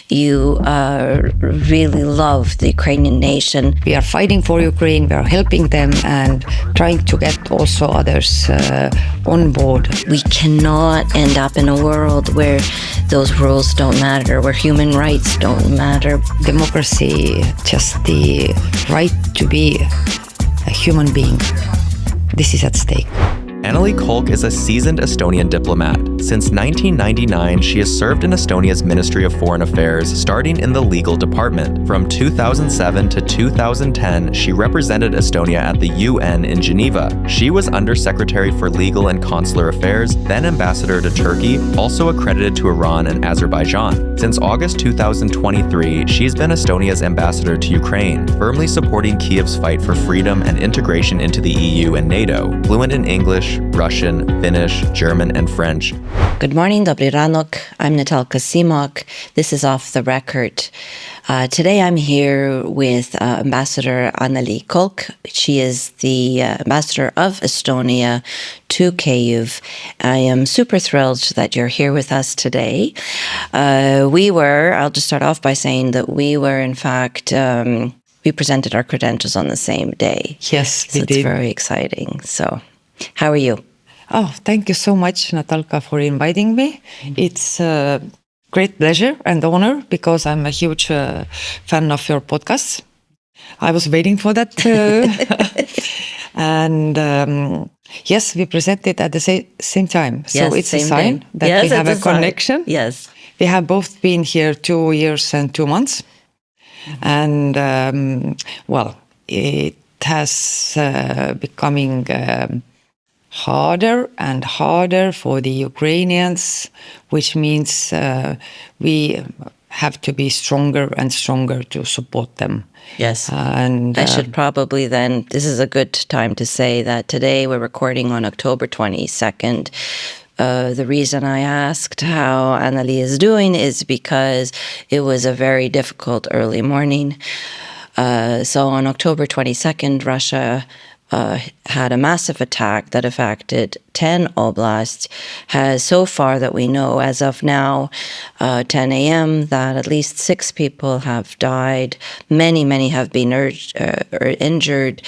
you really love the Ukrainian nation. We are fighting for Ukraine, we are helping them and trying to get also others on board. We cannot end up in a world where those rules don't matter, where human rights don't matter. Democracy, just the right to be a human being. This is at stake. Annely Kolk is a seasoned Estonian diplomat. Since 1999, she has served in Estonia's Ministry of Foreign Affairs, starting in the legal department. From 2007 to 2010, she represented Estonia at the UN in Geneva. She was Undersecretary for Legal and Consular Affairs, then Ambassador to Turkey, also accredited to Iran and Azerbaijan. Since August 2023, she's been Estonia's Ambassador to Ukraine, firmly supporting Kyiv's fight for freedom and integration into the EU and NATO. Fluent in English, Russian, Finnish, German, and French. Good morning, Dobry ranok. I'm Natalka Cmoc. This is Off the Record. Today I'm here with Ambassador Annely Kolk. She is the Ambassador of Estonia to Kyiv. I am super thrilled that you're here with us today. I'll just start off by saying that we were, in fact, we presented our credentials on the same day. Yes, we so did. It's very exciting. So, how are you? Oh, thank you so much, Natalka, for inviting me. It's a great pleasure and honor because I'm a huge fan of your podcasts. I was waiting for that. And yes, we presented at the same time. So Yes, it's a same sign day. that Yes, we have it's a sign. connection. Yes. We have both been here 2 years and 2 months. And it has becoming harder and harder for the Ukrainians, which means we have to be stronger and stronger to support them. Yes. And I should probably then, this is a good time to say that today we're recording on October 22nd. The reason I asked how Annely is doing is because it was a very difficult early morning. So on October 22nd, Russia had a massive attack that affected 10 oblasts. Has so far that we know, as of now, 10 a.m., that at least 6 people have died. Many have been injured.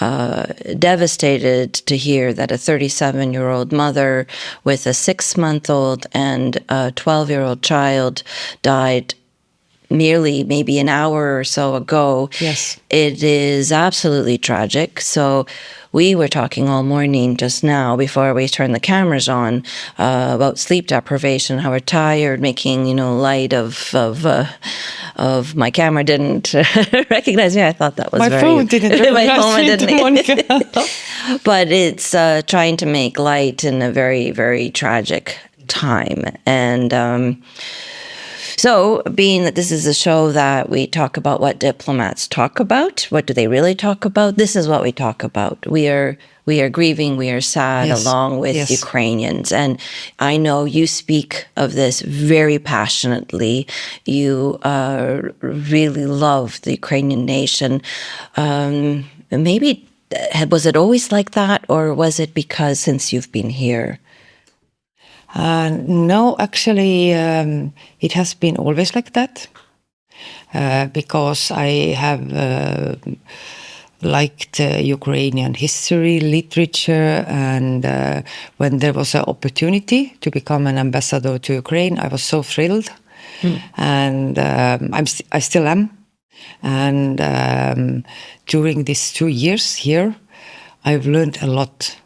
Devastated to hear that a 37-year-old mother with a 6-month-old and a 12-year-old child died merely maybe an hour or so ago. Yes. It is absolutely tragic. So we were talking all morning just now before we turned the cameras on about sleep deprivation, how we're tired, making, light of my camera didn't recognize me. I thought that was my phone didn't recognize me. But it's trying to make light in a very, very tragic time. And so, being that this is a show that we talk about what diplomats talk about, what do they really talk about? This is what we talk about. We are grieving, we are sad, Yes. along with Yes. Ukrainians. And I know you speak of this very passionately. You really love the Ukrainian nation. Maybe, was it always like that, or was it because since you've been here? No, actually, it has been always like that because I have liked Ukrainian history, literature, and when there was an opportunity to become an ambassador to Ukraine, I was so thrilled, and I still am. And during these 2 years here, I've learned a lot.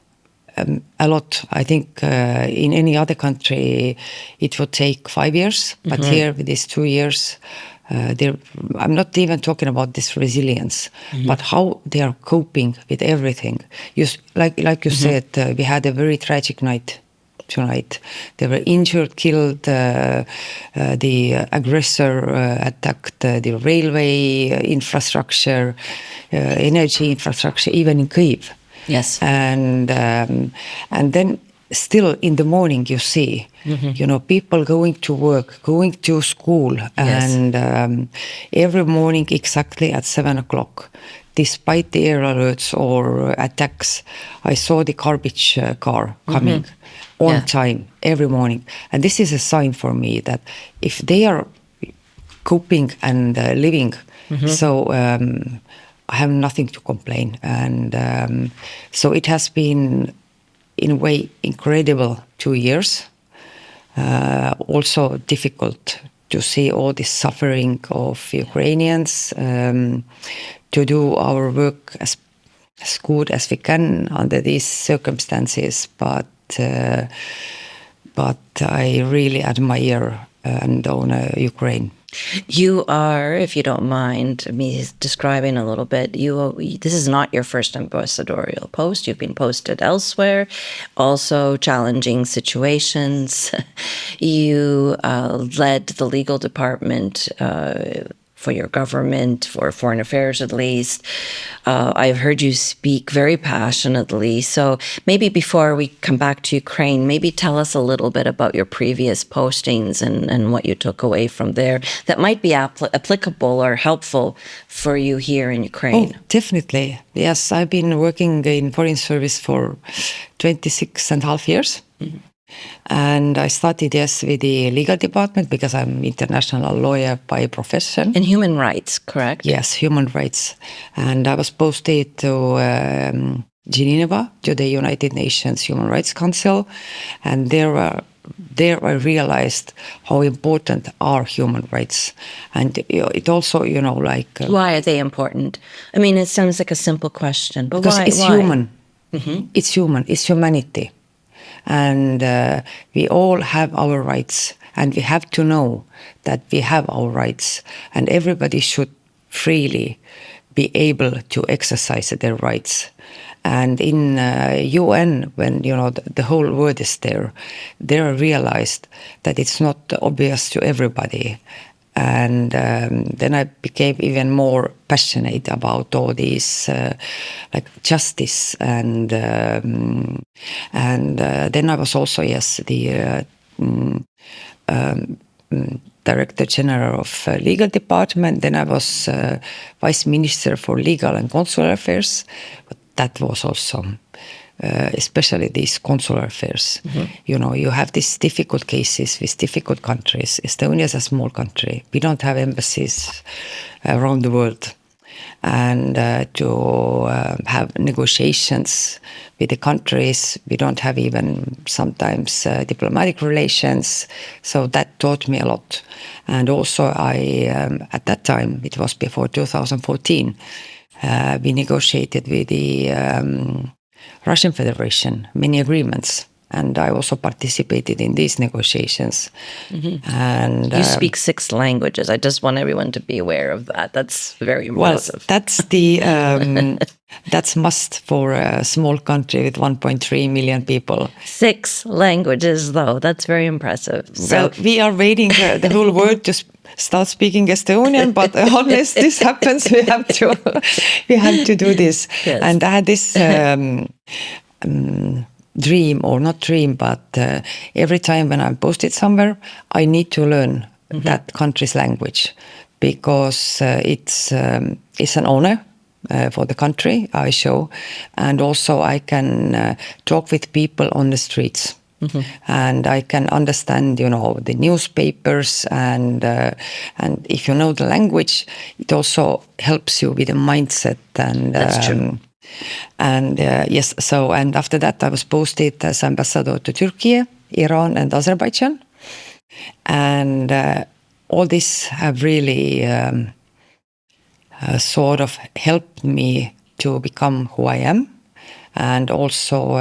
I think in any other country it would take 5 years, but here with these 2 years, I'm not even talking about this resilience, but how they are coping with everything. Like you said, we had a very tragic night tonight. They were injured, killed. The aggressor attacked the railway infrastructure, energy infrastructure, even in Kyiv. Yes. And then still in the morning you see, people going to work, going to school, and every morning exactly at 7 o'clock, despite the air alerts or attacks, I saw the garbage car coming on time every morning. And this is a sign for me that if they are coping and living. So I have nothing to complain. And so it has been, in a way, incredible 2 years. Also difficult to see all this suffering of Ukrainians, to do our work as good as we can under these circumstances. But I really admire and honor Ukraine. You are, if you don't mind me describing a little bit, this is not your first ambassadorial post. You've been posted elsewhere, also challenging situations. You led the legal department for your government, for foreign affairs at least. I've heard you speak very passionately. So maybe before we come back to Ukraine, maybe tell us a little bit about your previous postings and what you took away from there that might be applicable or helpful for you here in Ukraine. Oh, definitely. Yes, I've been working in foreign service for 26 and a half years. Mm-hmm. And I started, yes, with the legal department because I'm an international lawyer by profession. And human rights, correct? Yes, human rights. And I was posted to Geneva, to the United Nations Human Rights Council. And there I realized how important are human rights. And it also, why are they important? I mean, it sounds like a simple question, but because why? It's why? Human. Mm-hmm. It's human. It's humanity. And we all have our rights, and we have to know that we have our rights, and everybody should freely be able to exercise their rights. And in UN, when the whole world is there I realized that it's not obvious to everybody. And then I became even more passionate about all these justice and then I was also the Director General of Legal Department. Then I was Vice Minister for Legal and Consular Affairs. But that was also especially these consular affairs. Mm-hmm. You have these difficult cases with difficult countries. Estonia is a small country. We don't have embassies around the world. And to have negotiations with the countries, we don't have even sometimes diplomatic relations. So that taught me a lot. And also at that time, it was before 2014, we negotiated with the Russian Federation many agreements, and I also participated in these negotiations. Mm-hmm. And you speak 6 languages. I just want everyone to be aware of that. That's very impressive. Well, that's the that's must for a small country with 1.3 million people. 6 languages, though. That's very impressive. So we are waiting the whole world to start speaking Estonian, but unless this happens, we have to do this. Yes. And I had this dream, or not dream, but every time when I'm posted somewhere, I need to learn mm-hmm. that country's language, because it's an honor for the country I show, and also I can talk with people on the streets. Mm-hmm. And I can understand, the newspapers, and if you know the language, it also helps you with the mindset. And that's true. And yes, so and after that, I was posted as ambassador to Turkey, Iran, and Azerbaijan, and all this have really sort of helped me to become who I am, and also.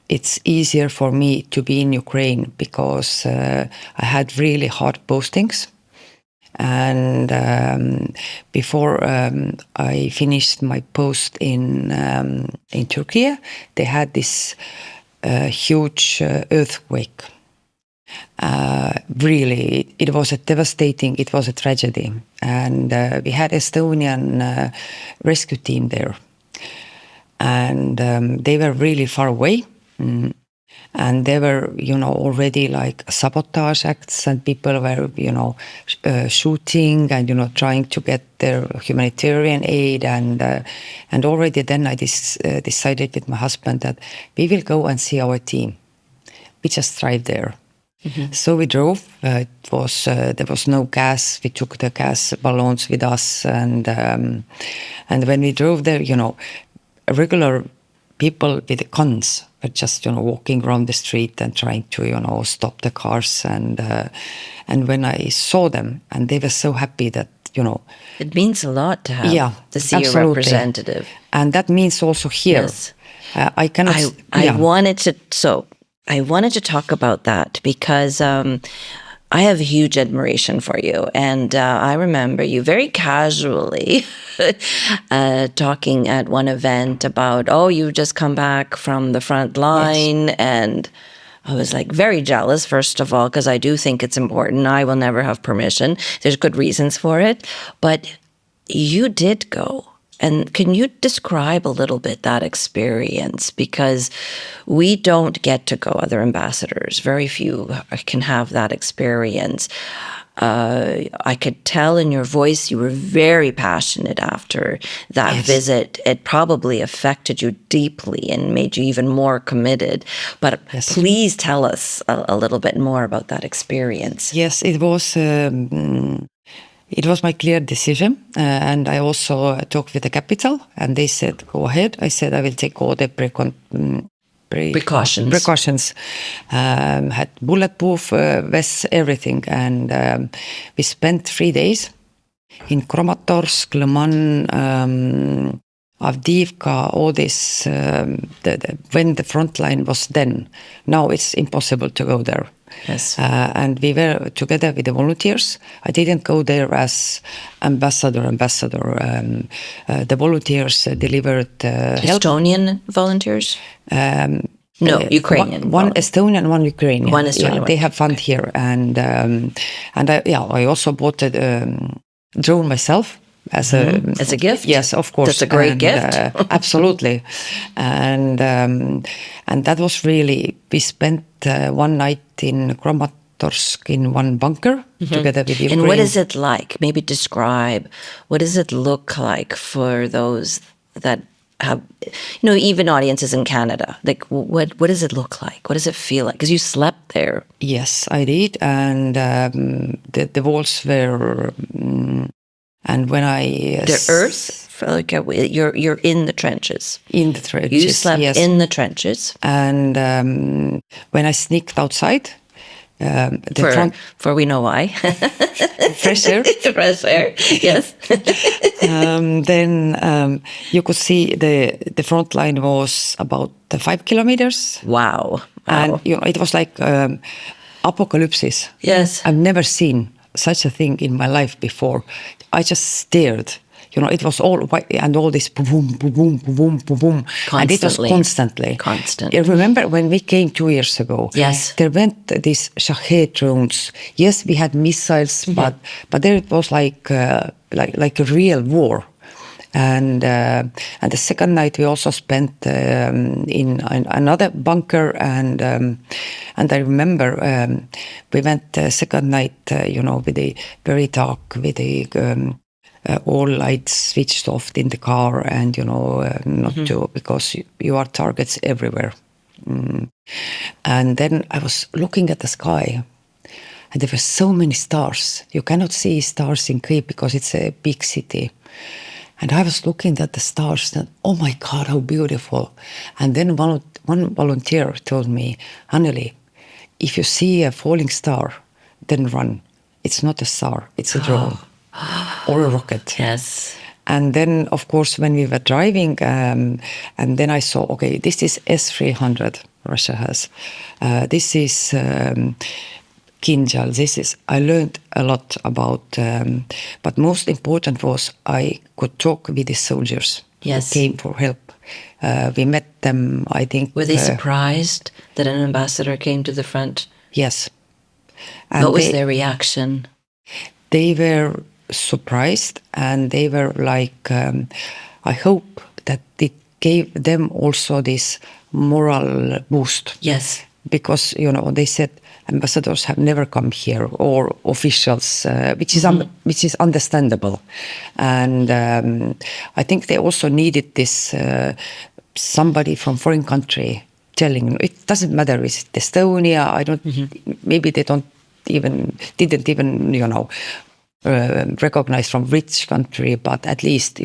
It's easier for me to be in Ukraine because I had really hard postings. And before I finished my post in Turkey, they had this huge earthquake. Really, it was it was a tragedy. And we had Estonian rescue team there. And they were really far away. Mm. And there were, already like sabotage acts, and people were, shooting and, trying to get their humanitarian aid. And already then I decided with my husband that we will go and see our team. We just drive there. So we drove. It was there was no gas. We took the gas balloons with us, and when we drove there, regular people with guns were just walking around the street and trying to stop the cars, and when I saw them, and they were so happy that it means a lot to have to see absolutely. a representative, and that means also here. Yes. I cannot. I wanted to talk about that because I have huge admiration for you. And I remember you very casually talking at one event about, you've just come back from the front line. Yes. And I was like very jealous, first of all, because I do think it's important. I will never have permission. There's good reasons for it. But you did go. And can you describe a little bit that experience? Because we don't get to go, other ambassadors. Very few can have that experience. I could tell in your voice you were very passionate after that visit. It probably affected you deeply and made you even more committed. But please tell us a little bit more about that experience. Yes, it was... It was my clear decision, and I also talked with the capital, and they said, go ahead. I said, I will take all the precautions. Had bulletproof vests, everything. And we spent 3 days in Kramatorsk, Liman, Avdiivka, all this, when the front line was then. Now it's impossible to go there. Yes. And we were together with the volunteers. I didn't go there as ambassador. The volunteers delivered help. Estonian volunteers? No, Ukrainian. One Estonian, one Ukrainian. One Estonian. They have fun here, and I also bought a drone myself. As a gift? Yes, of course. That's a great gift. Absolutely. And that was really, we spent one night in Kramatorsk in one bunker together with Ukraine. And what is it like? Maybe describe, what does it look like for those that have, even audiences in Canada? Like, what does it look like? What does it feel like? Because you slept there. Yes, I did. And the walls were... And when the earth, like you're in the trenches. In the trenches, you slept in the trenches. And when I sneaked outside, for we know why. Fresh air. Fresh air. Yes. Then you could see the front line was about 5 kilometers. Wow. And it was like apocalypse. Yes. I've never seen such a thing in my life before. I just stared. It was all white and all this boom, boom, boom, boom, boom, boom. And it was constantly. Constant. You remember when we came 2 years ago? Yes. There went these Shahed drones. Yes, we had missiles, but there it was like a real war. And the second night we also spent in another bunker, and I remember we went the second night, with the very dark, with the all lights switched off in the car, and not to, because you are targets everywhere. And then I was looking at the sky, and there were so many stars. You cannot see stars in Kyiv because it's a big city. And I was looking at the stars and, oh my God, how beautiful. And then one volunteer told me, Annely, if you see a falling star, then run. It's not a star, it's a drone or a rocket. Yes. And then, of course, when we were driving, and then I saw, okay, this is S-300 Russia has. This is... Kinjal, I learned a lot about, but most important was I could talk with the soldiers who came for help. We met them, I think. Were they surprised that an ambassador came to the front? Yes. And what was their reaction? They were surprised, and they were like, I hope that it gave them also this moral boost. Yes. Because, they said, ambassadors have never come here, or officials, which is understandable. And I think they also needed this somebody from foreign country telling, it doesn't matter, is it Estonia? I don't, maybe they didn't even, recognize from which country, but at least,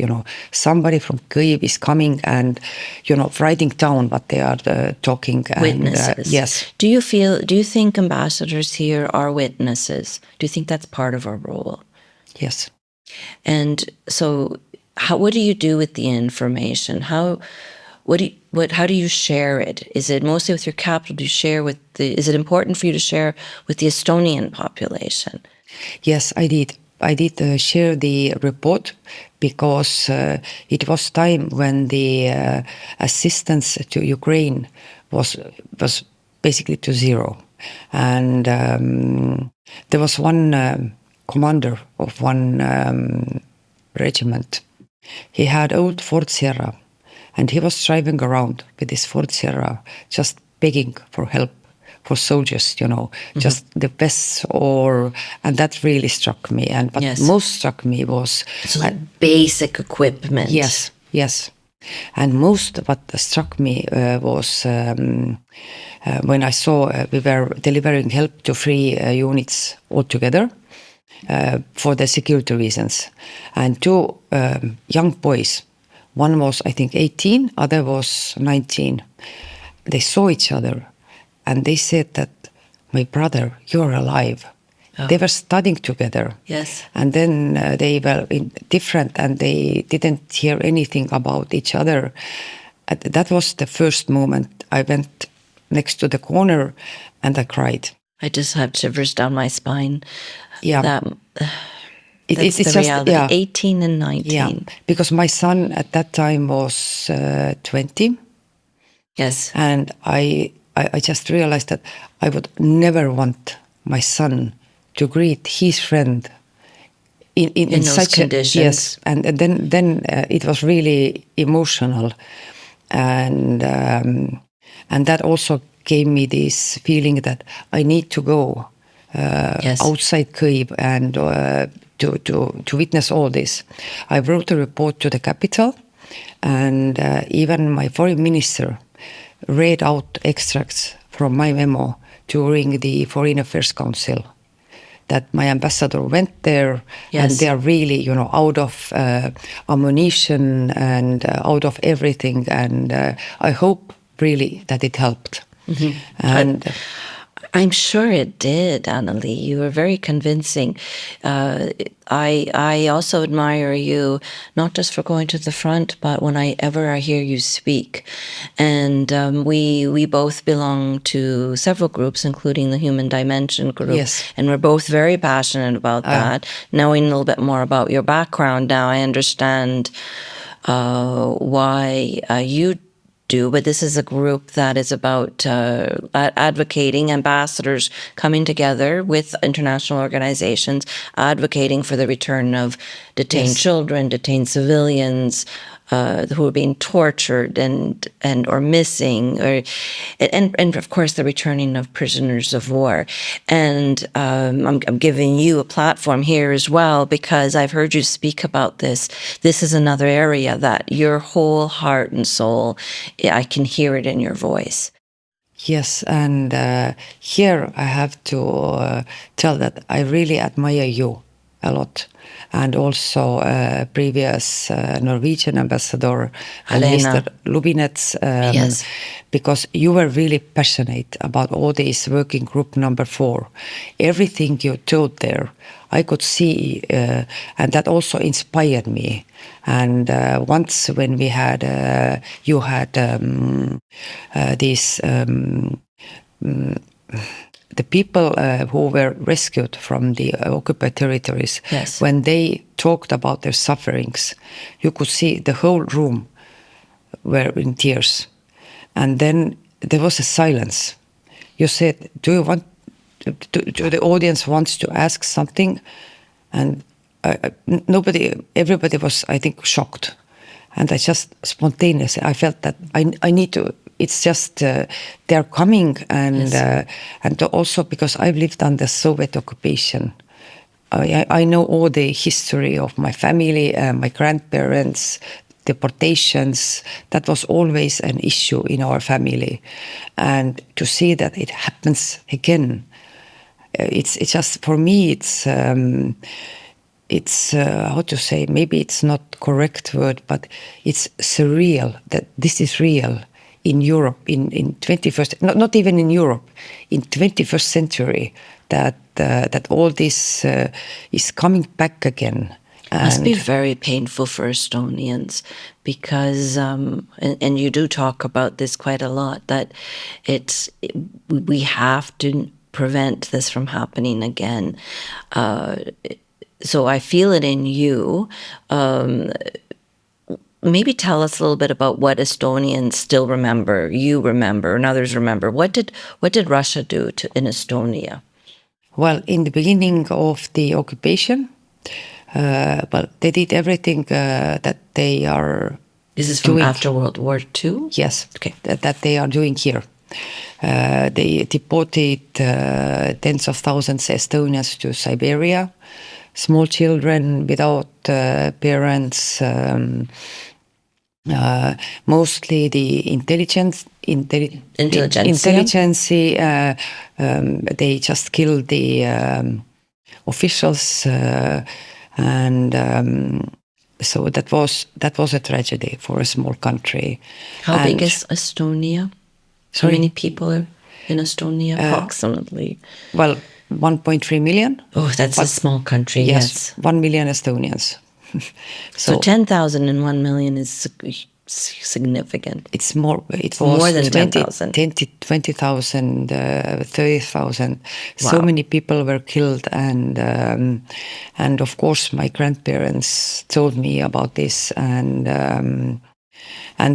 somebody from Kyiv is coming and, writing down what they are talking. Witnesses. And, yes. Do you think ambassadors here are witnesses? Do you think that's part of our role? Yes. And so what do you do with the information? How do you share it? Is it mostly with your capital? Do you share is it important for you to share with the Estonian population? Yes, I did. I did share the report because it was time when the assistance to Ukraine was basically to zero. And there was one commander of one regiment. He had old Ford Sierra, and he was driving around with his Ford Sierra, just begging for help for soldiers, just the best, and that really struck me. And what most struck me was basic equipment. Yes, yes. And most what struck me was when I saw we were delivering help to 3 units altogether for the security reasons, and 2 young boys. One was, I think, 18, other was 19. They saw each other. And they said that, my brother, you're alive. Oh. They were studying together. Yes. And then they were different and they didn't hear anything about each other. That was the first moment. I went next to the corner and I cried. I just have shivers down my spine. Yeah. That's the reality. Yeah. 18 and 19. Yeah, because my son at that time was 20. Yes. And I just realized that I would never want my son to greet his friend in those such conditions. Yes, and then it was really emotional, and that also gave me this feeling that I need to go outside Kyiv and to witness all this. I wrote a report to the capital, and even my foreign minister read out extracts from my memo during the Foreign Affairs Council, that my ambassador went there and they are really, out of ammunition and out of everything. And I hope really that it helped. Mm-hmm. And I'm sure it did, Annely. You were very convincing. I also admire you, not just for going to the front, but whenever I hear you speak. And we both belong to several groups, including the Human Dimension group. Yes. And we're both very passionate about that. Knowing a little bit more about your background now, I understand why you do, but this is a group that is about advocating, ambassadors coming together with international organizations, advocating for the return of detained children, detained civilians, who are being tortured and or missing, and of course the returning of prisoners of war. And I'm giving you a platform here as well because I've heard you speak about this. This is another area that your whole heart and soul, I can hear it in your voice. Yes, and here I have to tell that I really admire you a lot. And also previous Norwegian ambassador, Mr. Lubinets, because you were really passionate about all this working group number 4. Everything you told there, I could see, and that also inspired me. And once when we had, you had this. The people who were rescued from the occupied territories, when they talked about their sufferings, you could see the whole room were in tears. And then there was a silence. You said, do the audience wants to ask something? And everybody was, I think, shocked. And I just spontaneously, I felt that I need to. It's just they're coming, and also because I've lived under Soviet occupation, I know all the history of my family, my grandparents, deportations, that was always an issue in our family. And to see that it happens again, it's just, for me, it's how to say, maybe it's not correct word, but it's surreal that this is real in Europe in 21st, not even in Europe, in 21st century, that all this is coming back again. It must be very painful for Estonians because, and you do talk about this quite a lot, that we have to prevent this from happening again. So I feel it in you. Maybe tell us a little bit about what Estonians still remember, you remember, and others remember. What did Russia do in Estonia? Well, in the beginning of the occupation, they did everything that they are. This is from after World War II? Yes. Okay. That they are doing here. They deported tens of thousands of Estonians to Siberia, small children without parents, mostly the intelligentsia. They just killed the officials, and so that was a tragedy for a small country. How big is Estonia? How many people are in Estonia approximately? Well, 1.3 million. Oh, that's a small country. Yes, 1 million Estonians. So 10,000 and 1 million is significant. It's more. It was more than 10,000. 20,000, 30,000. Wow. So many people were killed, and of course my grandparents told me about this, and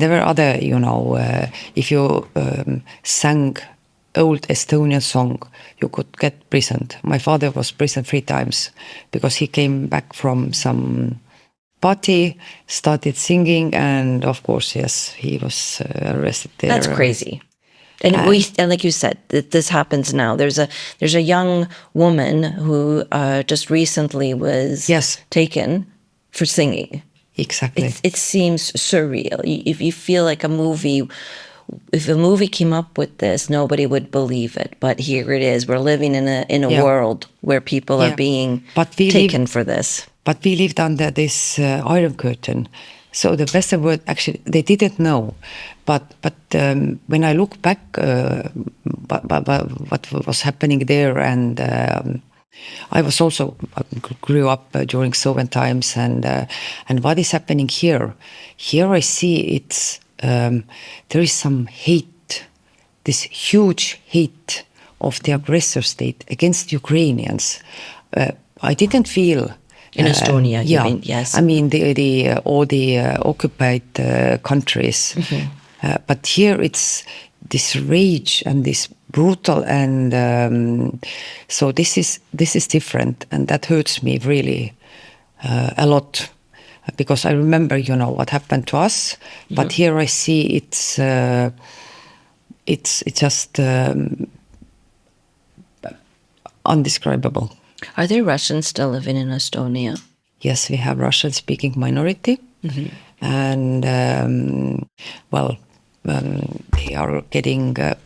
there were other, if you sang old Estonian song, you could get imprisoned. My father was imprisoned 3 times because he came back from some party, started singing, and of course, yes, he was arrested there. That's crazy. And and like you said, this happens now. There's a young woman who just recently was taken for singing. Exactly. It seems surreal. If you feel like if a movie came up with this, nobody would believe it. But here it is. We're living in a world where people are being taken for this. But we lived under this Iron Curtain. So the best word, actually, they didn't know. But when I look back, what was happening there, and I was also grew up during Soviet times, and what is happening here? Here I see it's there is some hate, this huge hate of the aggressor state against Ukrainians. I didn't feel. In Estonia, you mean? Yes. I mean all the occupied countries, but here it's this rage and this brutal, and so this is different, and that hurts me really a lot, because I remember what happened to us, but here I see it's just undescribable. Are there Russians still living in Estonia? Yes, we have Russian-speaking minority, and they are getting there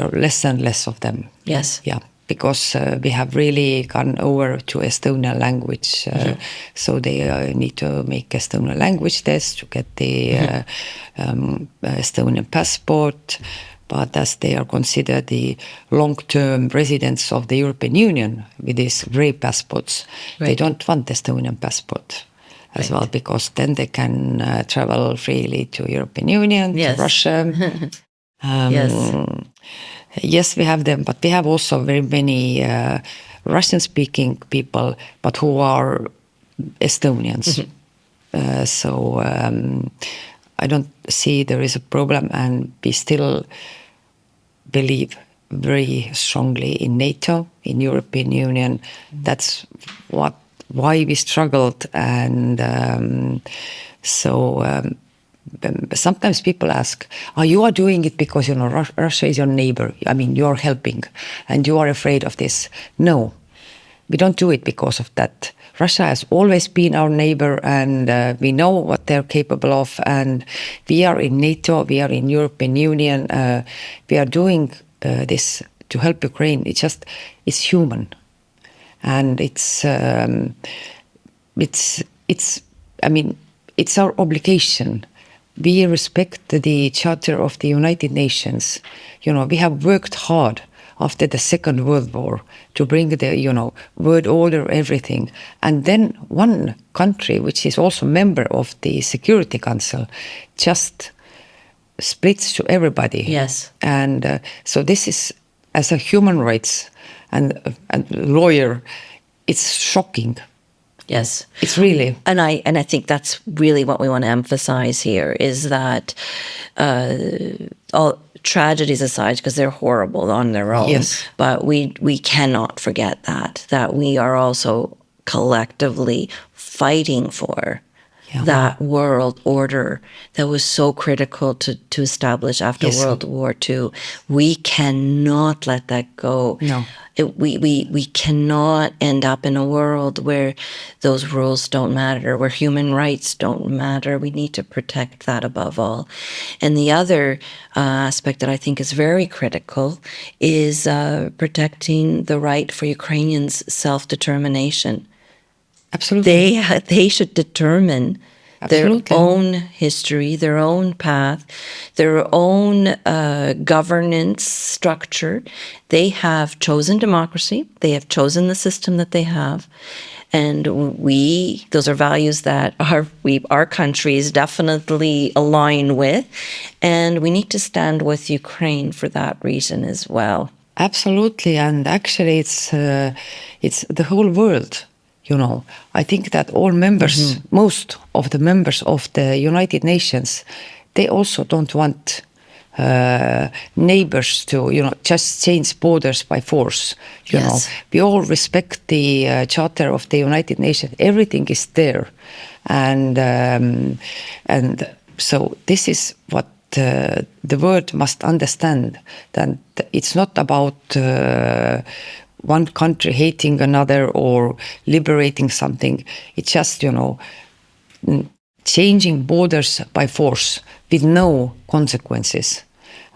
are less and less of them. Yes, yeah, because we have really gone over to Estonian language, so they need to make Estonian language test to get the Estonian passport. But as they are considered the long-term residents of the European Union with these grey passports, they don't want Estonian passport as well, because then they can travel freely to European Union, to Russia. Yes, we have them, but we have also very many Russian-speaking people, but who are Estonians. So I don't see there is a problem, and we still believe very strongly in NATO, in European Union. That's why we struggled, and sometimes people ask, you are doing it because Russia is your neighbor. I mean, you are helping, and you are afraid of this. No, we don't do it because of that. Russia has always been our neighbor, and we know what they're capable of. And we are in NATO, we are in European Union. We are doing this to help Ukraine. It's human, and it's our obligation. We respect the Charter of the United Nations. We have worked hard after the Second World War to bring the, world order, everything. And then one country, which is also member of the Security Council, just splits to everybody. Yes. And so this is, as a human rights and lawyer, it's shocking. Yes. It's really. And I think that's really what we want to emphasize here, is that all tragedies aside, because they're horrible on their own, yes, but we cannot forget that we are also collectively fighting for that world order that was so critical to establish after World War II. We cannot let that go. No. We cannot end up in a world where those rules don't matter, where human rights don't matter. We need to protect that above all. And the other aspect that I think is very critical is protecting the right for Ukrainians' self-determination. Absolutely. They should determine Absolutely. their own history, their own path, their own governance structure. They have chosen democracy. They have chosen the system that they have. And those are values that our countries definitely align with. And we need to stand with Ukraine for that reason as well. Absolutely. And actually, it's the whole world. I think that all members, most of the members of the United Nations, they also don't want neighbors to, just change borders by force. We all respect the Charter of the United Nations. Everything is there, and so this is what the world must understand. That it's not about one country hating another or liberating something. It's just, changing borders by force with no consequences.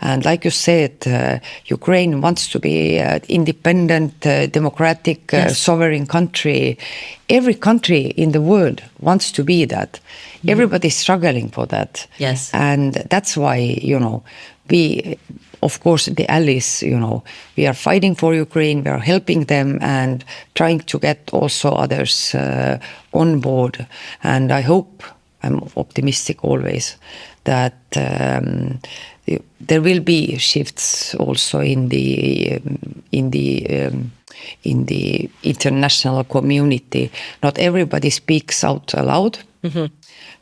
And like you said, Ukraine wants to be an independent, democratic, sovereign country. Every country in the world wants to be that. Everybody's struggling for that. Yes. And that's why, we, of course, the allies, we are fighting for Ukraine, we are helping them and trying to get also others on board. And I hope, I'm optimistic always, that there will be shifts also in the international community. Not everybody speaks out aloud.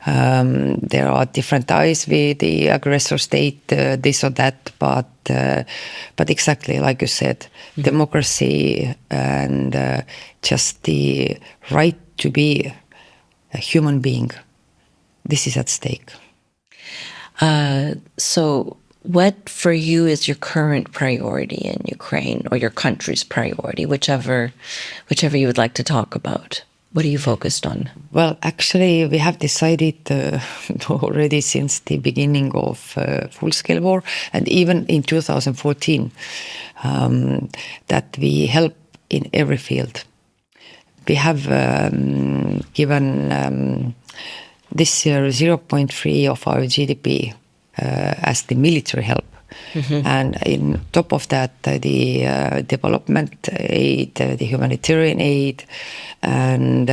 There are different eyes with the aggressor state, this or that, but exactly like you said, democracy and just the right to be a human being. This is at stake. So what for you is your current priority in Ukraine, or your country's priority, whichever you would like to talk about? What are you focused on? Well, actually, we have decided already since the beginning of full-scale war, and even in 2014, that we help in every field. We have given this year 0.3 of our GDP as the military help. And in top of that, the development aid, the humanitarian aid, and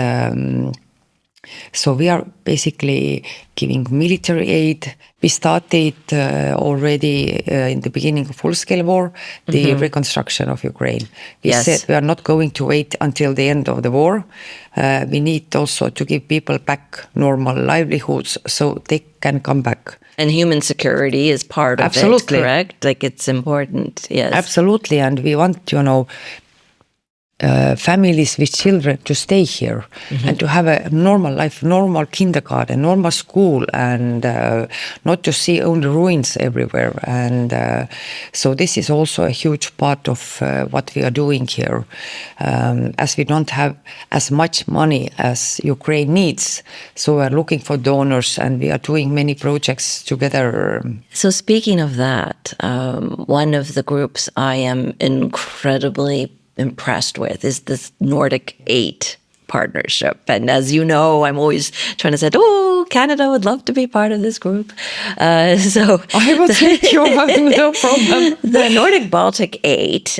so we are basically giving military aid. We started already in the beginning of full-scale war, the reconstruction of Ukraine. We said we are not going to wait until the end of the war. We need also to give people back normal livelihoods so they can come back. And human security is part of it, correct? Like, it's important, yes. Absolutely, and we want, families with children to stay here and to have a normal life, normal kindergarten, normal school, and not to see only ruins everywhere. And so this is also a huge part of what we are doing here. As we don't have as much money as Ukraine needs, so we're looking for donors, and we are doing many projects together. So speaking of that, one of the groups I am incredibly impressed with is this Nordic 8 partnership. And as you know, I'm always trying to say, oh, Canada would love to be part of this group. So I will take you, no problem. The Nordic-Baltic 8,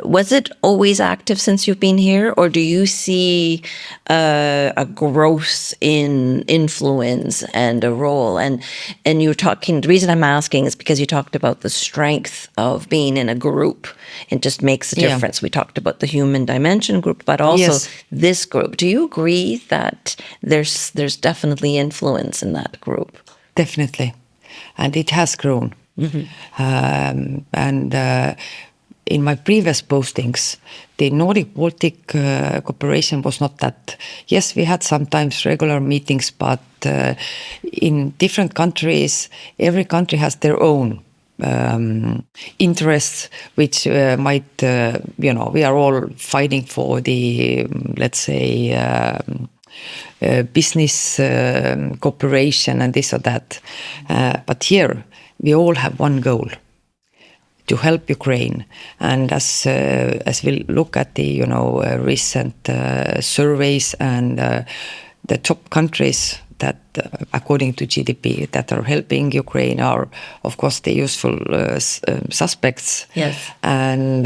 was it always active since you've been here? Or do you see a growth in influence and a role? And you're talking, the reason I'm asking is because you talked about the strength of being in a group. It just makes a difference. We talked about the human dimension group, but also this group. Do you agree that there's definitely influence in that group? Definitely. And it has grown. In my previous postings, the Nordic-Baltic cooperation was not that. Yes, we had sometimes regular meetings, but in different countries, every country has their own interests, which might, we are all fighting for the, let's say, business cooperation and this or that. But here, we all have one goal: to help Ukraine. And as we look at the, recent surveys and the top countries that, according to GDP, that are helping Ukraine are, of course, the useful suspects. Yes. And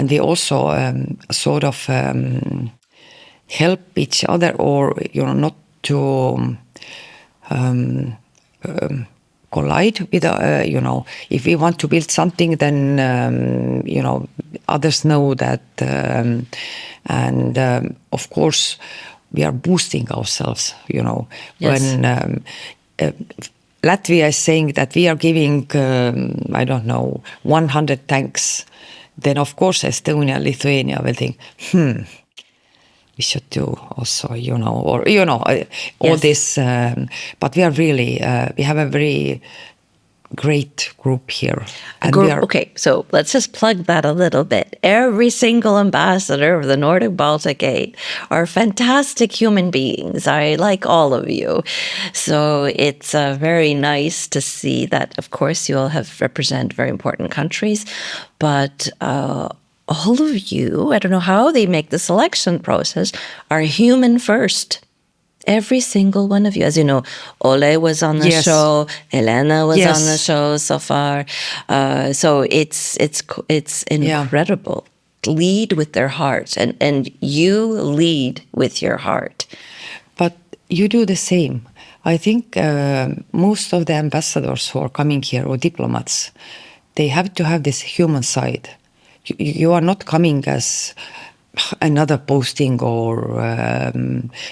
they also sort of help each other, or not to collide with. If we want to build something, then others know that, and of course, we are boosting ourselves, Yes. When Latvia is saying that we are giving, 100 tanks, then of course Estonia, Lithuania will think, we should do also, all this. But we are really, we have a very great group here. And okay, so let's just plug that a little bit. Every single ambassador of the Nordic-Baltic 8 are fantastic human beings. I like all of you. So it's very nice to see that, of course, you all have represent very important countries, but all of you, I don't know how they make the selection process, are human first. Every single one of you. As you know, Ole was on the show, Elena was on the show so far. So it's incredible. Lead with their heart, and you lead with your heart. But you do the same. I think most of the ambassadors who are coming here, or diplomats, they have to have this human side. You are not coming as another posting, or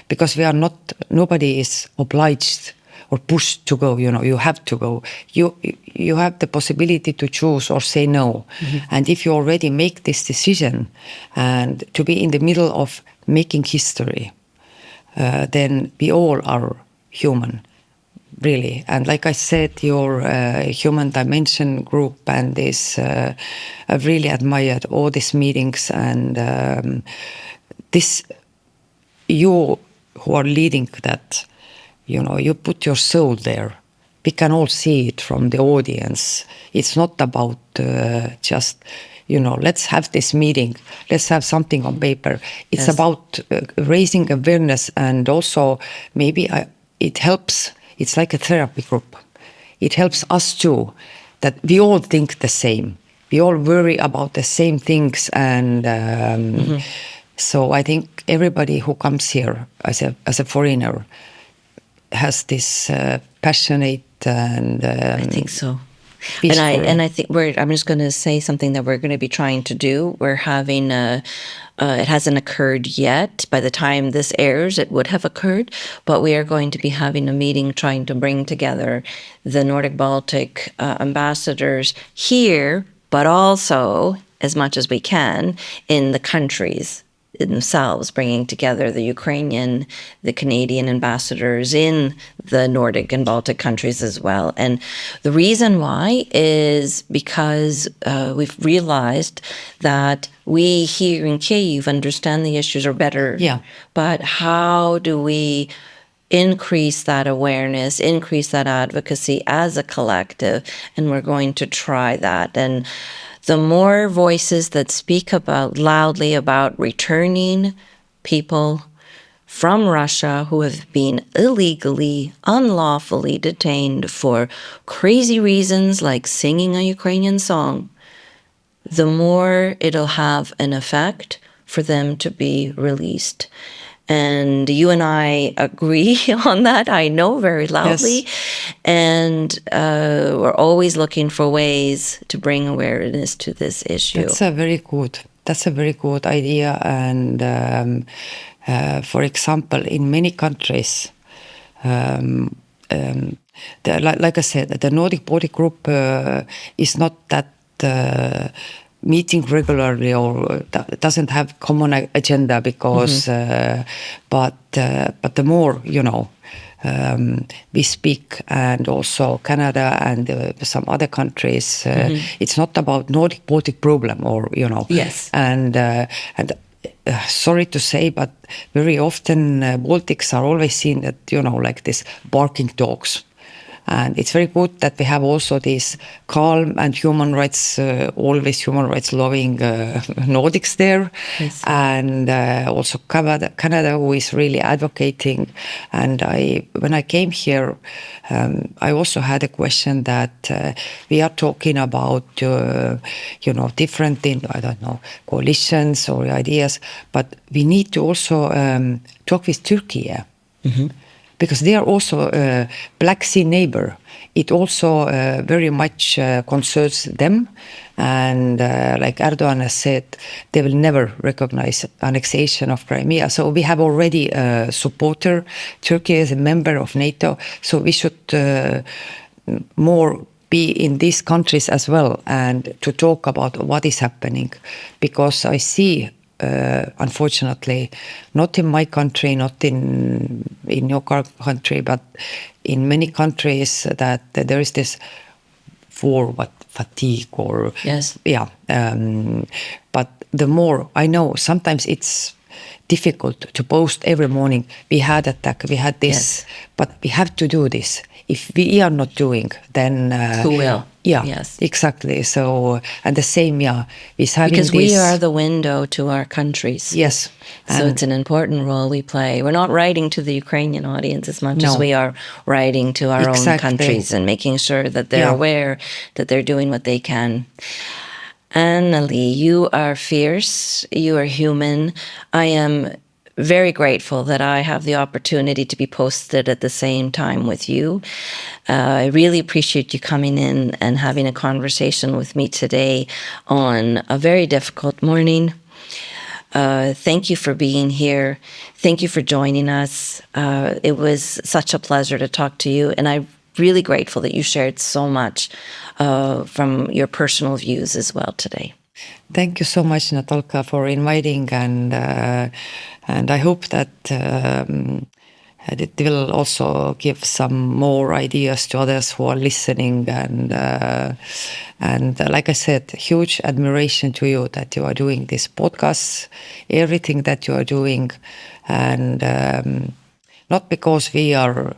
because we are not, nobody is obliged or pushed to go, you have to go. You have the possibility to choose or say no. And if you already make this decision and to be in the middle of making history, then we all are human. Really. And like I said, your human dimension group and this, I've really admired all these meetings, and this, you who are leading that, you put your soul there. We can all see it from the audience. It's not about just, let's have this meeting, let's have something on paper. It's about raising awareness, and also maybe it helps. It's like a therapy group. It helps us too, that we all think the same. We all worry about the same things, and so I think everybody who comes here as a foreigner has this passionate and I think so. And I think I'm just going to say something that we're going to be trying to do. We're having it hasn't occurred yet. By the time this airs, it would have occurred. But we are going to be having a meeting trying to bring together the Nordic-Baltic ambassadors here, but also as much as we can in the countries themselves, bringing together the Ukrainian, the Canadian ambassadors in the Nordic and Baltic countries as well. And the reason why is because we've realized that we here in Kyiv understand the issues are better. Yeah. But how do we increase that awareness, increase that advocacy as a collective? And we're going to try that. And the more voices that speak loudly about returning people from Russia who have been illegally, unlawfully detained for crazy reasons like singing a Ukrainian song, the more it'll have an effect for them to be released. And you and I agree on that, I know, very loudly. Yes. And we're always looking for ways to bring awareness to this issue. That's a very good idea. And for example, in many countries, like I said, the Nordic-Baltic group is not that meeting regularly or doesn't have common agenda because but the more we speak, and also Canada and some other countries, it's not about Nordic-Baltic problem or Yes. And sorry to say, but very often Baltics are always seen that like this barking dogs. And it's very good that we have also these calm and always human rights loving Nordics there. Yes. And also Canada, who is really advocating. And when I came here, I also had a question that we are talking about, different coalitions or ideas, but we need to also talk with Turkey. Because they are also a Black Sea neighbor. It also very much concerns them. And like Erdogan has said, they will never recognize annexation of Crimea. So we have already a supporter. Turkey is a member of NATO. So we should more be in these countries as well and to talk about what is happening. Because I see unfortunately, not in my country, not in your country, but in many countries that there is this fatigue or yes, but the more I know, sometimes it's difficult to post every morning. We had attack, we had this, but we have to do this. If we are not doing, then who will? Yeah, yes, exactly. So, and the same, is having because this, we are the window to our countries. Yes. So it's an important role we play. We're not writing to the Ukrainian audience as much as we are writing to our own countries and making sure that they're aware that they're doing what they can. Annely, you are fierce. You are human. I am very grateful that I have the opportunity to be posted at the same time with you. I really appreciate you coming in and having a conversation with me today on a very difficult morning. Thank you for being here. Thank you for joining us. It was such a pleasure to talk to you, and I'm really grateful that you shared so much from your personal views as well today. Thank you so much, Natalka, for inviting, and I hope that it will also give some more ideas to others who are listening. And like I said, huge admiration to you that you are doing this podcast, everything that you are doing, and not because we are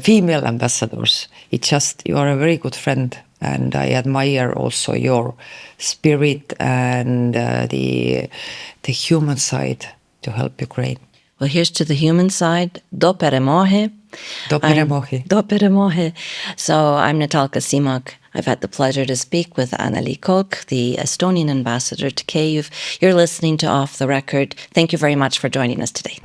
female ambassadors. It's just you are a very good friend. And I admire also your spirit and the human side to help Ukraine. Well, here's to the human side. Do перемоги. Do перемоги. Do перемоги. So I'm Natalka Cmoc. I've had the pleasure to speak with Annely Kolk, the Estonian Ambassador to Kyiv. You're listening to Off the Record. Thank you very much for joining us today.